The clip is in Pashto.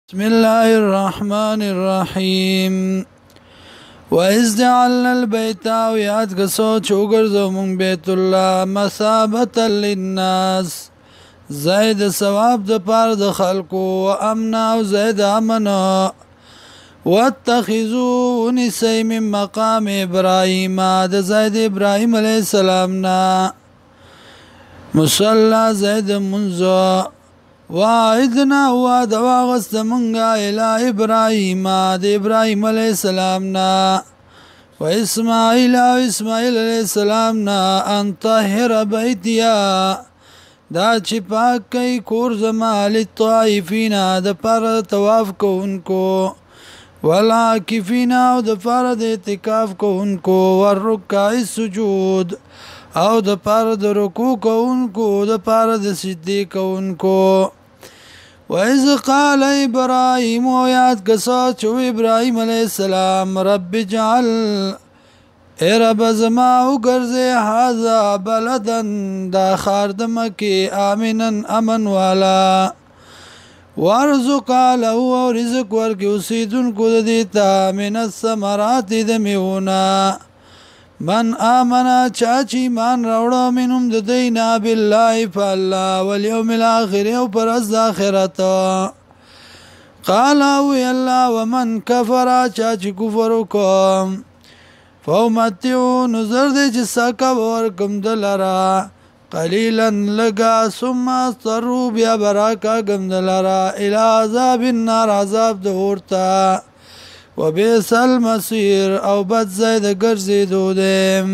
بسم الله الرحمن الرحيم وإذ جعلنا البيت وياد قصو چوغرزو من بيت الله مثابة للناس زائد ثواب د پار د خلقو و امنا و زائد امنا واتخذوا نسي من مقام ابراهيم د زائد ابراهيم عليه السلام نا مصلى زائد منزو وعدنا ودوا غست منغا الى ابراهيم د ابراهيم عليه السلام نا و اسماعيل عليه السلام نا ان طهر بيتيا دا چې پاک کوي کور زما للطائفین د پر طواف کوونکو والعاکفین او د پر د اعتکاف کوونکو والرکع السجود او د پر د رکوع کوونکو د پر د سجدي کوونکو وإذ قال إبراهيم وياد قصات إبراهيم عليه السلام رب اجعل اے رب زما وګرځه هاذا بلدن دا خار د مکه امنن امن والا وارزق له ورزق ورکه اوسیدونکو د دې ته من الثمرات د میونا من امنا چاچی مان راوړو منهم د دینا بالله فالله واليوم الاخر او پر از اخرت قال الله ومن كفر چاچی کفر وکم فومتیو نظر دی چې ساکا ورکم دلرا قلیلا لگا ثم اضطروا بیا براکا گم دلرا الى عذاب النار عذاب دورتا وبئس المصير او بد زید ګرځېدو دیم